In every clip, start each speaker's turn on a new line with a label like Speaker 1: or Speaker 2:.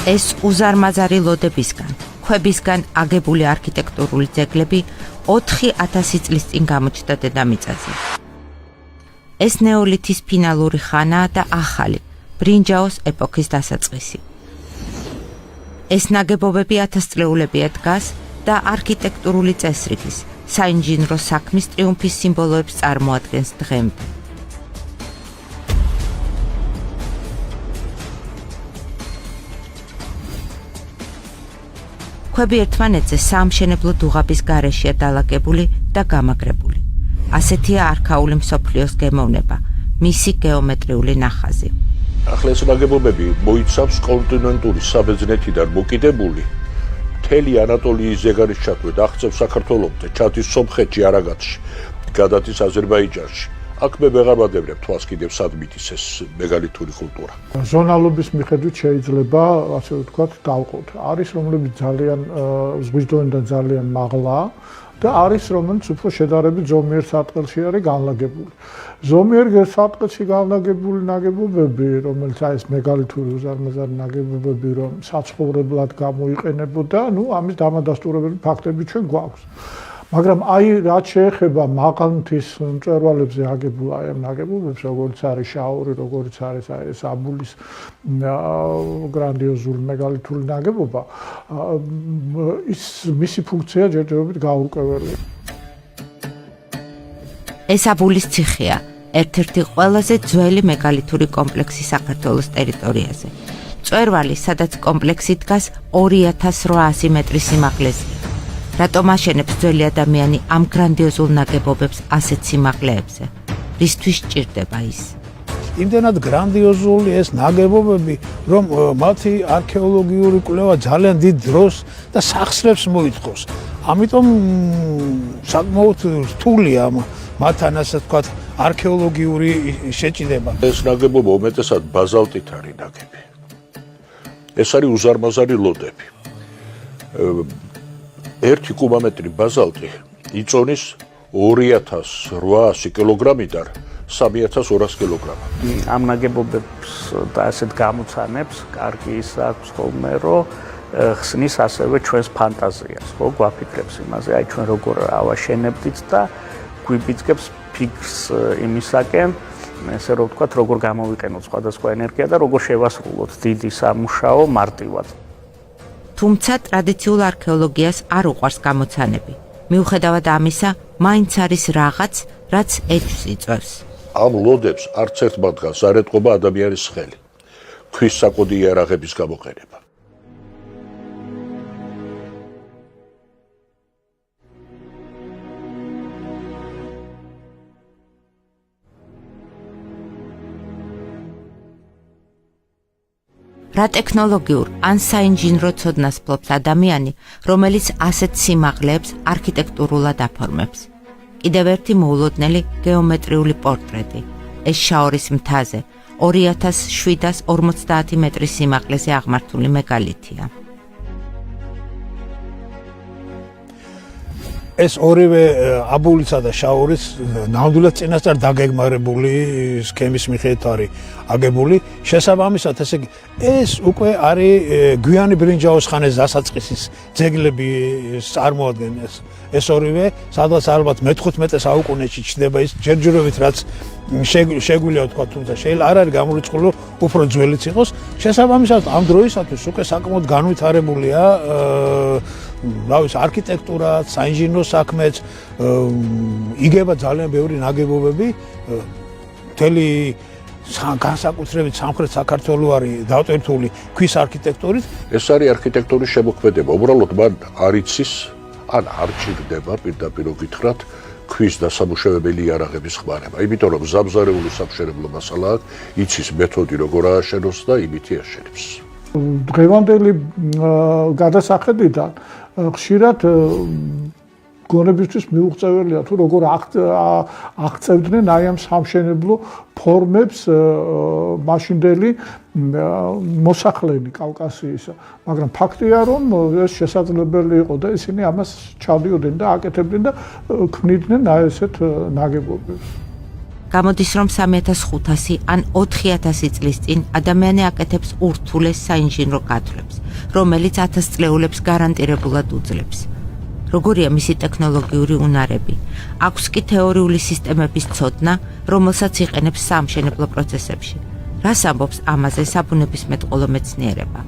Speaker 1: ეს უზარმაზარი ლოდებისგან, ქვებისგან აგებული არქიტექტურული ძეგლები 4000 წლის წინ გამოჩნდა დედამიწაზე. ეს ნეოლითის ფინალური ხანაა და ახალი, ბრინჯაოს ეპოქის დასაწყისი. ეს ნაგებობები 1000 წლეულებია დგას და არქიტექტურული წესრიგის, საინჟინრო საქმის ტრიუმფის სიმბოლოებს წარმოადგენს დღემდე. ქვები ერთმანეთზე საამშენებლო დუღაბის გარეშეა დალაგებული და გამაგრებული. ასეთია არქაული მსოფლიოს გემოვნება, მისი გეომეტრიული ნახაზი.
Speaker 2: ახლა ეს ნაგებობები მოიცავს კონტინენტური საბერძნეთიდან მოკიდებული მთელი ანატოლიის ზეგარის ჩათვლით აღწევს საქართველომდე, ჩათის სომხეთში, არაგათში, გადადის აზერბაიჯანში. აქ მე ვეღარ ვადევნებ თვალს კიდევ სად მიდის ეს მეგალითური კულტურა.
Speaker 3: ზონალობის მიხედვით შეიძლება, ასე ვთქვათ, დავყოთ. არის რომლებიც ძალიან ზღვისდონიდან ძალიან მაღლაა და არის რომელიც უფრო შედარებით ზომიერ სარტყელში არის განლაგებული. ზომიერ სარტყელში განლაგებული ნაგებობები, რომელიც ეს მეგალითური უზარმაზარი ნაგებობები, რომ საცხოვრებლად გამოიყენებოდა, ამის დამადასტურებელი ფაქტები ჩვენ გვაქვს. მაგრამ რაც შეეხება მაღალმთის მწვერვალებზე აგებულ ამ ნაგებობებს, როგორც არის შაური, როგორც არის ეს აბულის გრანდიოზული მეგალითური ნაგებობა, მისი ფუნქცია ჯერჯერობით გაურკვეველია.
Speaker 1: ეს აბულის ციხეა, ერთ-ერთი ყველაზე ძველი მეგალითური კომპლექსი საქართველოს ტერიტორიაზე. მწვერვალი, სადაც კომპლექსი დგას 2800 მეტრის სიმაღლეზეა. რატომ აშენებს ძველი ადამიანი ამ გრანდიოზულ ნაგებობებს ასეთ სიმაღლეებზე? რისთვის სჭირდება ის?
Speaker 4: იმდენად გრანდიოზული ეს ნაგებობები, რომ მათი არქეოლოგიური კვლევა ძალიან დიდ დროს და სახსრებს მოითხოვს. ამიტომ საკმაოდ რთულია მათთან, ასე ვთქვათ, არქეოლოგიური შეჭიდება.
Speaker 2: ეს ნაგებობა უმეტესად ბაზალტით არის ნაგები. ეს არის უზარმაზარი ლოდები. 1 კუბომეტრი ბაზალტი იწონის 2800 კილოგრამიდან 3200 კილოგრამი.
Speaker 5: ამ ნაგებობებს და ასეთ გამოცანებს კარგი ის აქვს ხოლმე, რომ ხსნის ასევე ჩვენს ფანტაზიას, ხო, გვაფიქრებს იმაზე, აი ჩვენ როგორ ავაშენებდით და გვიბიძგებს ფიქრს იმისაკენ, ესე რომ ვთქვათ, როგორ გამოვიყენოთ სხვადასხვა ენერგია და როგორ შევასრულოთ დიდი სამუშაო მარტივად.
Speaker 1: თუმცა ტრადიციულ არქეოლოგიას არ უყვარს გამოცანები. მიუხედავად ამისა, მაინც არის რაღაც, რაც ეჭვს იწვევს.
Speaker 2: ამ ლოდებს არც ერთ მათგანს არ ეტყობა ადამიანის ხელი. ქვის საკოდი იარაღების გამოყენება.
Speaker 1: რა ტექნოლოგიურ ან საინჟინრო ცოდნას ფლობს ადამიანი, რომელიც ასეთ სიმაღლეებს არქიტექტურულად აფორმებს. კიდევ ერთი მოულოდნელი გეომეტრიული პორტრეტი. ეს შაორის მთაზე 2750 მეტრის სიმაღლეზე აღმართული მეგალითია.
Speaker 4: ეს ორივე აბულისა და შაურის ნამდვილად წინასწარ დაგეგმარებული სქემის მიხედვით არის აგებული. შესაბამისად, ესე იგი, ეს უკვე არის გვიანი ბრინჯაოს ხანის დასაწყისის ძეგლები წარმოადგენს. ეს ორივე, სადაც ალბათ მე-15 საუკუნეში ჩნდება ის ჯერჯერობით, რაც შეგვიძლია ვთქვა, თუმცა შეიძლება არ არის გამორიცხული, უფრო ძველიც იყოს. შესაბამისად, ამ დროისათვის უკვე საკმაოდ განვითარებულია რავის არქიტექტურა, საინჟინრო საქმეც, იგება ძალიან ბევრი ნაგებობები, მთელი განსაკუთრებით სამხრეთ საქართველო არის დავტვირთული ქვის არქიტექტურით.
Speaker 2: ეს არის არქიტექტურის შემოქმედება. უბრალოდ მან არ იცის, ან არ ჭირდება პირდაპირ გითხრათ, ქვის დასამუშავებელი იარაღების ხმარება. იმიტომ რომ ზამზარეული სამშენებლო მასალა აქვს, იცის მეთოდი როგორ ააშენოს და იმითი აშენებს.
Speaker 3: დღევანდელი გადასახედიდან ხშირად გონებისთვის მიუღწეველია თუ როგორ აღწევდნენ აი ამ სამშენებლო ფორმებს მაშინდელი მოსახლენი კავკასიისა, მაგრამ ფაქტია რომ ეს შესაძლებელი იყო და ისინი ამას ჩავდიოდნენ და აკეთებდნენ და ქმნიდნენ აი ესეთ ნაგებობებს.
Speaker 1: გამოდის, რომ 3500 ან 4000 წლის წინ ადამიანი აკეთებს ურთულეს საინჟინრო გათვლებს, რომელიც 1000 წლეულებს გარანტირებულად უძლებს. როგორია მისი ტექნოლოგიური უნარები? აქვს კი თეორიული სისტემების ცოდნა, რომელსაც იყენებს საამშენებლო პროცესებში. რას ამბობს ამაზე საბუნებისმეტყველო მეცნიერება?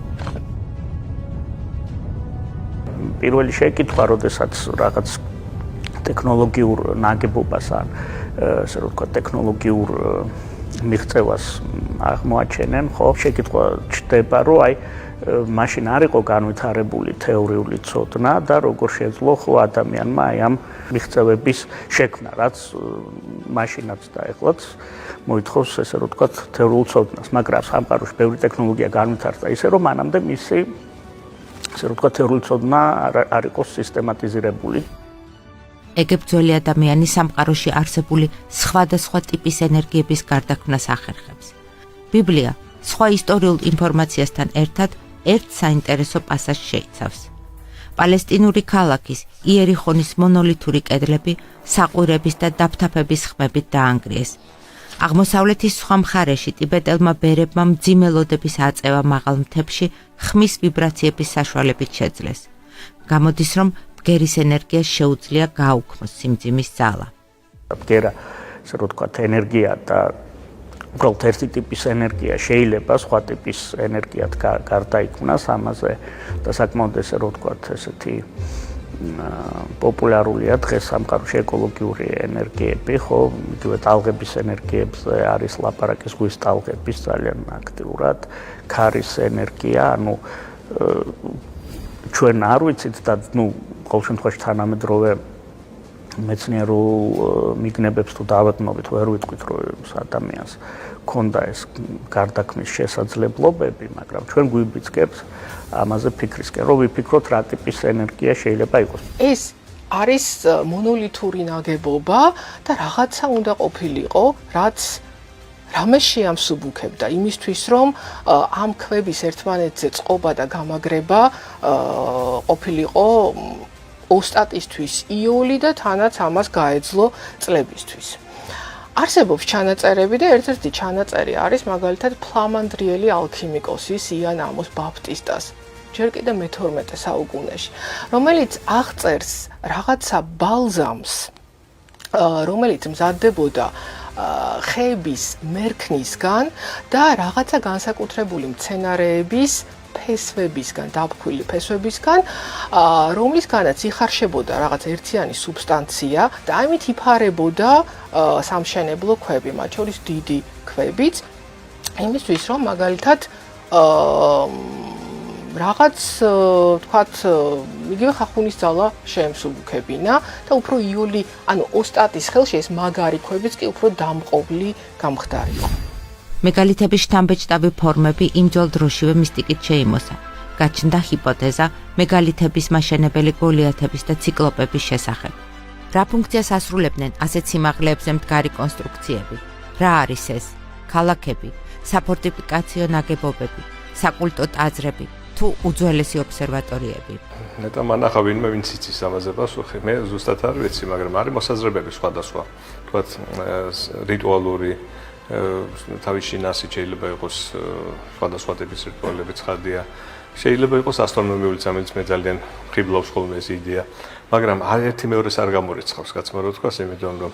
Speaker 5: პირველი შეკითხვა, როდესაც რაღაც ტექნოლოგიურ ნაგებობას ან ასე რომ ვთქვა ტექნოლოგიურ მიღწევას აღმოაჩენენ, ხო, შეკითხვა ჩდება, რომ აი მაშინ არ იყო განვითარებული თეორიული ცოდნა და როგორ შეძლო ხო ადამიანმა აი ამ მიღწევების შექმნა, რაც მაშინაც და ეხლაც მოითხოვს ესე რომ ვთქვა თეორიულ ცოდნას, მაგრამ სამყაროში ბევრი ტექნოლოგია განვითარდა ისე რომ მანამდე მისი ასე რომ ვთქვა თეორიული ცოდნა არ იყო სისტემატიზირებული.
Speaker 1: ეგ ძველი ადამიანი სამყაროში არსებული სხვადასხვა ტიპის ენერგიების გარდაქმნას ახერხებს. ბიბლია სხვა ისტორიულ ინფორმაციასთან ერთად ერთ საინტერესო პასაჟს შეიცავს. პალესტინური ქალაქის იერიხონის მონოლითური კედლები საყვირების და დაფთაფების ხმებით დაანგრიეს. აღმოსავლეთის სხვა მხარეში ტიბეტელმა ბერებმა მძიმელოდების აწევა მაღალ მთებში ხმის ვიბრაციების საშუალებით შეძლეს. გამოდის, რომ ბგერის ენერგიას შეუძლია გააუქმოს სიმძიმის ძალა.
Speaker 5: ბგერა, ასე რომ ვთქვათ, ენერგია და უბრალოდ ერთი ტიპის ენერგია შეიძლება სხვა ტიპის ენერგიად გარდაიქმნას, ამაზე და საკმაოდ ესე რომ ვთქვათ, ესეთი პოპულარულია დღეს სამყაროში ეკოლოგიური ენერგიები, ხო, იგივე ტალღების ენერგიებზე არის ლაპარაკი, ზღვის ტალღების ძალიან აქტიურად, ქარის ენერგია, ანუ ჩვენ არ ვიცით და ნუ ყოველ შემთხვევაში თანამედროვე მეცნიერულ მიგნებებს თუ დავადნობით ვერ ვიტყვით რომ ადამიანს ქონდა ეს გარდაქმნის შესაძლებლობები, მაგრამ ჩვენ გვიბიძგებს ამაზე ფიქრისკენ, რომ ვიფიქროთ რა ტიპის ენერგია შეიძლება იყოს.
Speaker 6: ეს არის მონოლითური ნაგებობა და რაღაცა უნდა ყოფილიყო, რაც რამე შეამსუბუქებდა იმისთვის, რომ ამ ქვების ერთმანეთზე წყობა და გამაგრება ყოფილიყო ოსტატისთვის იული და თანაც ამას გაეძლო წლებისთვის. არსებობს ჩანაწერები და ერთ-ერთი ჩანაწერი არის მაგალითად ფლამანდრიელი ალქიმიკოსის იან ამოს ბაპტისტას, ჯერ კიდე მე-12 საუკუნეში, რომელიც აღწერს რაღაცა ბალზამს, რომელიც მზადდებოდა ხეების მერქნისგან და რაღაცა განსაკუთრებული მცენარეების ფესვებისგან, დაფქვილი ფესვებისგან, რომლისგანაც იხარშებოდა რაღაც ერთიანი სუბსტანცია და ამით იფარებოდა სამშენებლო ქვები, მათ შორის დიდი ქვებიც, იმისთვის, რომ მაგალითად რაღაც თქვათ იგივე ხახუნის ძალა შეემსუბუქებინა და უფრო იული, ანუ ოსტატის ხელში ეს მაგარი ქვებიც კი უფრო დამყობლი გამხდარიყო.
Speaker 1: მეგალითების შთამბეჭდავი ფორმები იმ ძველ დროშივე მისტიკით შეიმოსა. გაჩნდა ჰიპოთეზა მეგალითების მაშენებელი გოლიათების და ციკლოპების შესახებ. რა ფუნქციას ასრულებდნენ ასეთ სიმაღლეებზე მდგარი კონსტრუქციები? რა არის ეს? ქალაქები, საფორტიფიკაციო ნაგებობები, საკულტო ტაძრები თუ უძველესი ობსერვატორიები?
Speaker 7: ნეტა მანახა ვინმე ვინც იცის ამაზე პასუხი, მე ზუსტად არ ვიცი, მაგრამ არის მოსაზრებები სხვადასხვა. თქვათ რიტუალური თავის შინასი შეიძლება იყოს სხვადასხვა ტიპის რიტუალები ცხადია. შეიძლება იყოს ასტრონომიული, რომელიც მე ძალიან ხიბლავს ხოლმე ეს იდეა, მაგრამ ერთი მეორეს არ გამორიცხავს, კაცმა რო თქვას, იმიტომ რომ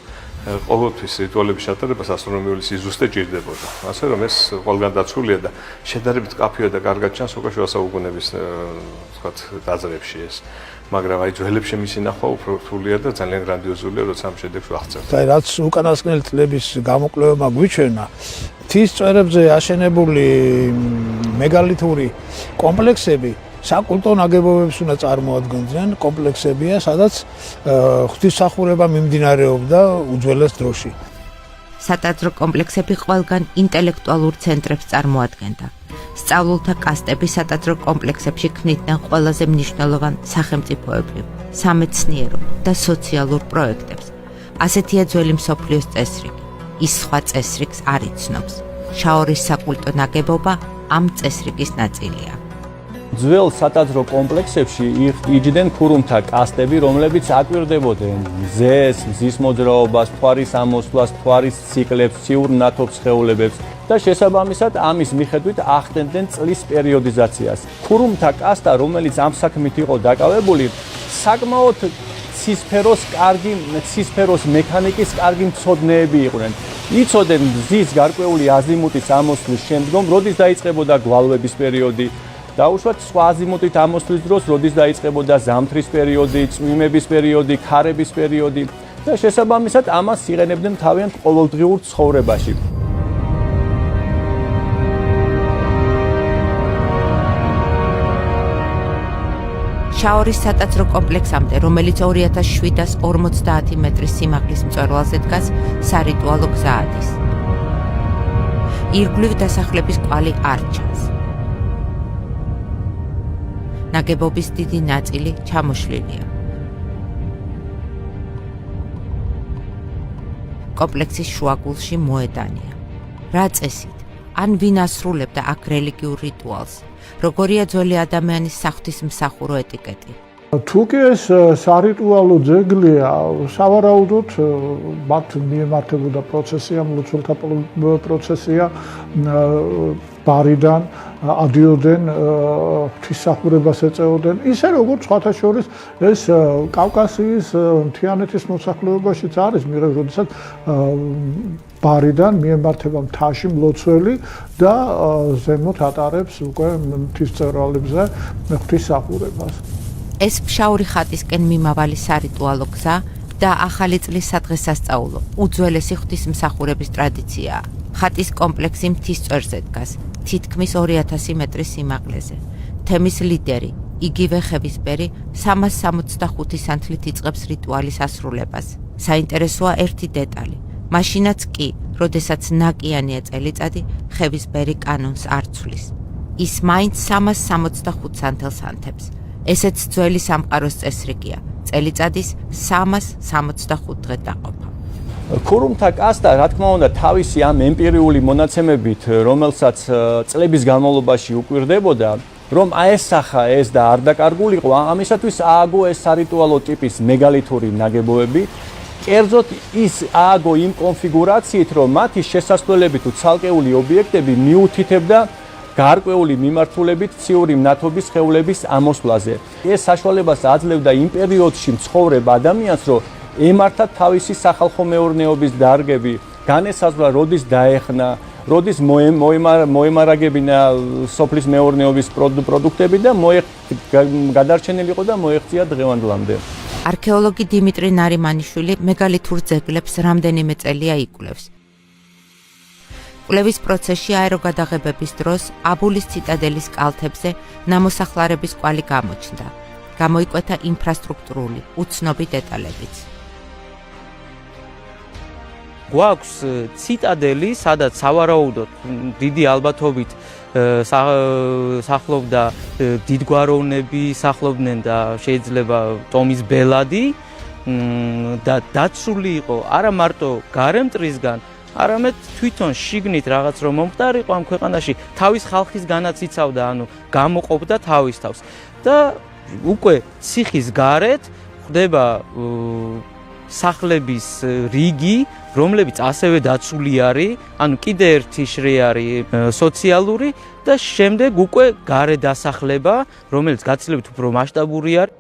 Speaker 7: ყოველთვის რიტუალების ჩატარებას ასტრონომიული სიზუსტე ჭირდებოდა. ასე რომ ეს ყველგან დაცულია და შედარებით კაფეა და კარგად ჩანს უკვე შუა საუკუნეების თქვათ ტაძრებში ეს. მაგრამ აი ძველებში მისი ნახვა უფრო რთულია და ძალიან გრანდიოზულია, როცა ამ შედეგს ვახცევთ.
Speaker 4: აი რაც უკანასკნელი წლების გამოკვლევებმა გვიჩვენა, მთის წვერებზე აშენებული მეგალითური კომპლექსები საკულტო ნაგებობებს უნდა წარმოადგენდნენ, კომპლექსებია, სადაც ღვთისმსახურება მიმდინარეობდა უძველეს დროში.
Speaker 1: სატაძრო კომპლექსები ყველგან ინტელექტუალურ ცენტრებს წარმოადგენდა. სწავლულთა კასტები სატაძრო კომპლექსებში ქმნიდნენ ყველაზე მნიშვნელოვან სახელმწიფოებრივ, სამეცნიერო და სოციალურ პროექტებს. ასეთია ძველი მსოფლიოს წესრიგი. ის სხვა წესრიგს არ იცნობს. შაორის საკულტო ნაგებობა ამ წესრიგის ნაწილია.
Speaker 8: ძველ სატაძრო კომპლექსებში იჯდნენ ქურუმთა კასტები, რომლებიც აკვირდებოდნენ მზეს, მზის მოძრაობას, მთვარის ამოსვლას, მთვარის ციკლებს, ციურ ნათობს სხეულებებს და შესაბამისად ამის მიხედვით ახდენდნენ წლის პერიოდიზაციას. ქურუმთა კასტა, რომელიც ამ საქმით იყო დაკავებული, საკმაოდ ცისფეროს მექანიკის კარგი მცოდნეები იყვნენ. იცოდნენ მზის გარკვეული აზიმუტის ამოსვლის შემდგომ, როდის დაიწყებოდა გვალვების პერიოდი, დაუშვათ სხვა აზიმუტით ამოსვლის დროს, როდის დაიწყებოდა ზამთრის პერიოდი, წვიმების პერიოდი, ქარების პერიოდი და შესაბამისად ამას იღენებდნენ თავიანთ ყოველდღიურ ცხოვრებაში.
Speaker 1: შაორის სატაძრო კომპლექსამდე, რომელიც 2750 მეტრის სიმაღლის მწვერვალზე დგას, სარიტუალო გზა ადის. ირგვლივ დასახლების კვალი არ ჩანს. ნაგებობის დიდი ნაწილი ჩამოშლილია. კომპლექსის შუაგულში მოედანია. რა წესით? ან ვინ ასრულებდა აქ რელიგიურ რიტუალს? როგორია ძველი ადამიანის საღვთისმსახურო ეტიკეტი?
Speaker 3: თუ კი ეს სარიტუალო ძეგლია, სავარაუდოდ მათ მიემართებოდა პროცესია, მლოცველთა პროცესია ბარიდან ადიოდნენ, ღვთისმსახურებას ეწეოდნენ, ისე როგორც სხვათა შორის ეს კავკასიის მთიანეთის მოსახლეობაშიც არის, როდესაც ბარიდან მიემართება მთაში მლოცველი და ზემოთ ატარებს უკვე მთისწვერვალებზე ღვთისმსახურებას.
Speaker 1: ეს ფშაური ხატისკენ მიმავალი სარიტუალო გზა და ახალი წლის სადღესასწაულო უძველესი ღვთისმსახურების ტრადიციაა. ხატის კომპლექსი მთის წვერზე დგას, თითქმის 2000 მეტრის სიმაღლეზე. თემის ლიდერი, იგივე ხევისბერი 365 სანთლით იწყებს რიტუალის ასრულებას. საინტერესოა ერთი დეტალი. მაშინაც კი, როდესაც ნაკიანია წელიწადი, ხევისბერი კანონს არ ცვლის. ის მაინც 365 სანთელს ანთებს. ესეც ძველი სამყაროს წესრიგია. წელიწადის 365 დღე დაყოფა.
Speaker 8: ქურუმთა კასტა, რა თქმა უნდა, თავისი ამ ემპირიული მონაცემებით, რომელსაც წლების განმავლობაში უკვირდებოდა, რომ აესახა ეს და არ დაკარგულიყო, ამისათვის ააგო ეს სარიტუალო ტიპის მეგალითური ნაგებობები. კერძოდ ის ააგო იმ კონფიგურაციით, რომ მათი შესასვლელები თუ ცალკეული ობიექტები მიუთითებდა გარკვეული მიმართულებით ციური მნათობის სხეულების ამოსვლაზე. ეს საშუალებას აძლევდა იმ პერიოდში მცხოვრებ ადამიანს, რომ ემართა თავისი სახალხო მეურნეობის დარგები, განესაზღვრა როდის დაეხნა, როდის მოემარაგებინა სოფლის მეურნეობის პროდუქტები და გადარჩენილიყო და მოეღწია დღევანდლამდე.
Speaker 1: არქეოლოგი დიმიტრი ნარიმანიშვილი მეგალითურ ძეგლებს რამდენიმე წელია იკვლევს. კვლევის პროცესში აეროგადაღებების დროს აბულის ციტადელის კალთებზე ნამოსახლარების კვალი გამოჩნდა. გამოიკვეთა ინფრასტრუქტურული, უცნობი დეტალებიც.
Speaker 9: გვაქვს ციტადელი, სადაც სავარაუდოდ დიდი ალბათობით სახლობდა დიდგვაროვნები, სახლობდნენ და შეიძლება ტომის ბელადი და დაცული იყო არა მარტო გარემტრისგან, არამედ თვითონ შიგნით რაღაც რომ მომხდარიყო ამ ქვეყანაში თავის ხალხისგანაც იცავდა, ანუ გამოყოფდა თავის თავს და უკვე ციხის გარეთ ხდება სახლების რიგი, რომლებიც ასევე დაცული არის, ანუ კიდე ერთი შრე არის სოციალური და შემდეგ უკვე გარე დასახლება, რომელიც გაცილებით უფრო მასშტაბური არის.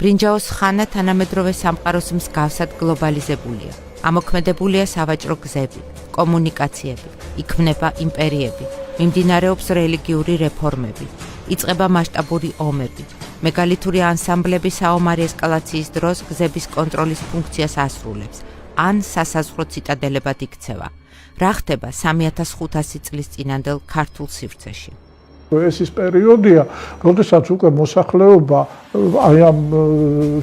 Speaker 1: ბრინჯაოს ხანა თანამედროვე სამყაროს მსგავსად გლობალიზებულია. ამოქმედებულია სავაჭრო გზები, კომუნიკაციები, იქმნება იმპერიები, მიმდინარეობს რელიგიური რეფორმები, იწყება მასშტაბური ომები. მეგალითური ანსამბლები საომარი ესკალაციის დროს გზების კონტროლის ფუნქციას ასრულებს, ან სასაზღვრო ციტადელებად იქცევა. რა ხდება 3500 წლის წინანდელ ქართულ სივრცეში?
Speaker 3: ეს ის პერიოდია, როდესაც უკვე მოსახლეობა აი ამ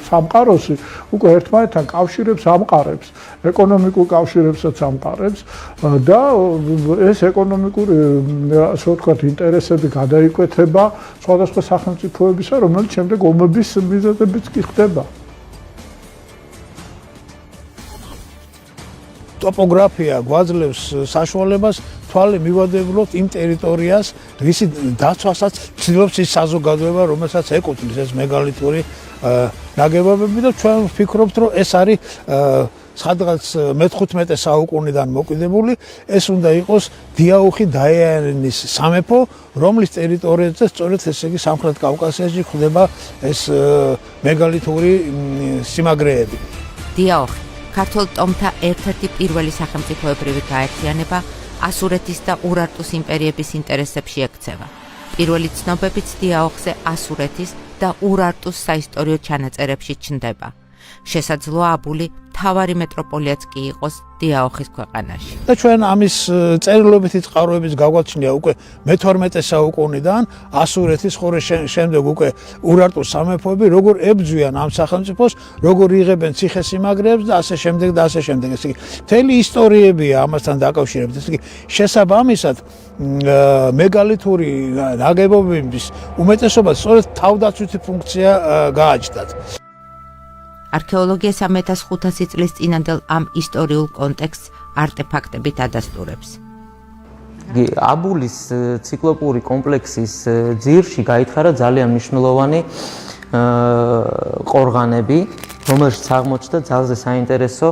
Speaker 3: სამყაროსი უკვე ერთმანეთთან კავშირებს ამყარებს, ეკონომიკურ კავშირებსაც ამყარებს და ეს ეკონომიკური, ასე ვთქვათ, ინტერესები გადაიკვეთება სხვადასხვა სახელმწიფოებისა, რომელიც შემდეგ ომების მიზეზებიც კი ხდება.
Speaker 4: ტოპოგრაფია გვაძლევს საშუალებას თვალი მივადებულოთ იმ ტერიტორიას, რისი დაცვასაც ცდილობს ის საზოგადოება, რომელსაც ეკუთვნის ეს მეგალითური ნაგებობები და ჩვენ ვფიქრობთ, რომ ეს არის სადღაც მე-15 საუკუნიდან მოკიდებული, ეს უნდა იყოს დიაუხი დაიანის სამეფო, რომლის ტერიტორიაზე სწორედ ესე იგი სამხრეთ კავკასიაში ხდება ეს მეგალითური სიმაგრეები.
Speaker 1: დიაოხი ქართულ ტომთა ერთ-ერთი პირველი სახელმწიფოებრივი გაერთიანება ასურეთის და ურარტუს იმპერიების ინტერესებში ექცევა. პირველი ცნობებიც დიაოხზე ასურეთის და ურარტუს საისტორიო ჩანაწერებში ჩნდება. შესაძლოა აბული მთავარი მეტროპოლიაც კი იყოს დიაოხის ქვეყანაში.
Speaker 4: და ჩვენ ამის წერილობითი წყაროების გაგვაჩნია უკვე მე-12 საუკუნიდან ასურეთის ხოლმე შემდეგ უკვე ურარტუს სამეფოები როგორ ებძვიან ამ სახელმწიფოს, როგორ იღებენ ციხესიმაგრეებს და ასე შემდეგ და ასე შემდეგ. ესე იგი მთელი ისტორიებია ამასთან დაკავშირებით. ესე იგი შესაბამისად მეგალითური ნაგებობების უმეტესობას სწორედ თავდაცვითი ფუნქცია გააჩნდათ.
Speaker 1: არქეოლოგია 3500 წლის წინანდელ ამ ისტორიულ კონტექსტს არტეფაქტებით ადასტურებს.
Speaker 9: აბულის ციკლოპური კომპლექსის ძირში გაითხარა ძალიან მნიშვნელოვანი ყორღანები, რომელშიც აღმოჩნდა ძალზე საინტერესო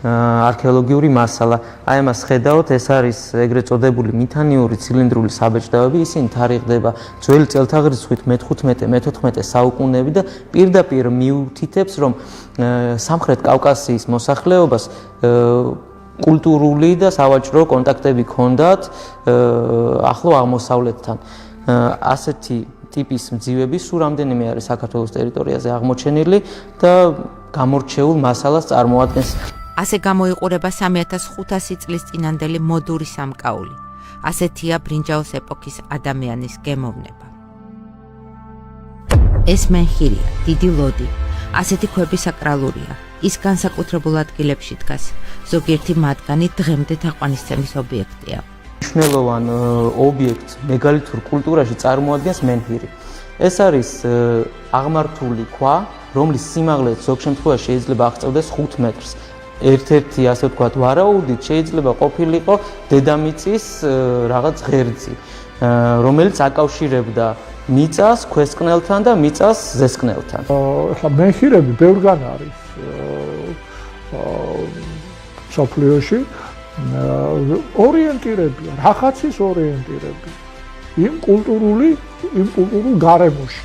Speaker 9: არქეოლოგიური მასალა. აი ამას ხედავთ, ეს არის ეგრეთ წოდებული მითანიური ცილინდრული საბეჭდავები, ისინი თარიღდება ძველი წელთაღრიცხვით მე-15-მე-14 საუკუნეები და პირდაპირ მიუთითებს, რომ სამხრეთ კავკასიის მოსახლეობას კულტურული და სავაჭრო კონტაქტები ჰქონდათ ახლო აღმოსავლეთთან. ასეთი ტიპის მძივები სულ რამდენიმე არის საქართველოს ტერიტორიაზე აღმოჩენილი და გამორჩეულ მასალას წარმოადგენს.
Speaker 1: ასე გამოიყურება 3500 წლის წინანდელი მოდური სამკაული. ასეთია ბრინჯაოს ეპოქის ადამიანის გემოვნება. ეს მენჰირია, დიდი ლოდი. ასეთი ქვები საკრალურია. ის განსაკუთრებულ ადგილებში დგას. ზოგიერთი მათგანი დღემდე თაყვანისცემის ობიექტია.
Speaker 9: მნიშვნელოვან ობიექტს მეგალითურ კულტურაში წარმოადგენს მენჰირი. ეს არის აღმართული ქვა, რომლის სიმაღლეც ზოგ შემთხვევაში შეიძლება აღწევდეს 5 მეტრს. ერთ-ერთი ასე ვთქვათ ვარაუდით შეიძლება ყოფილიყო დედამიწის რაღაც ღერძი, რომელიც აკავშირებდა მიწას ქვესკნელთან და მიწას ზესკნელთან.
Speaker 3: ახლა მენჰირები ბევრგან არის სოფლიოში ორიენტირებია, რაღაცის ორიენტირები იმ კულტურულ გარემოში.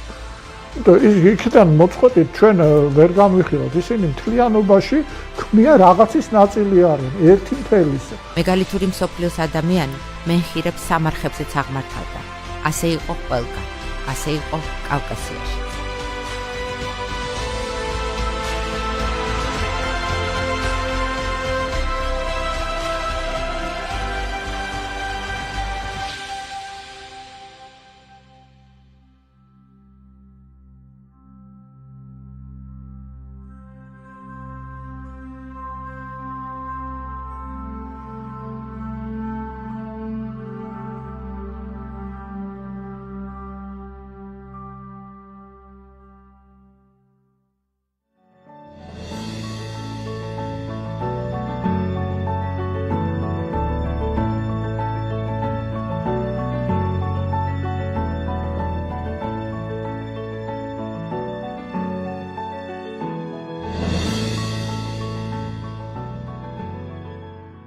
Speaker 3: იქიდან მოწყვეტით ჩვენ ვერ გამიხილავთ, ისინი მთლიანობაში ქმნიან რაღაცის ნაწილი არიან, ერთი მთელისა.
Speaker 1: მეგალითური მსოფლიოს ადამიანი მენჰირებს სამარხებზეც აღმართავდა. ასე იყო ყველგან, ასე იყო კავკასიაში.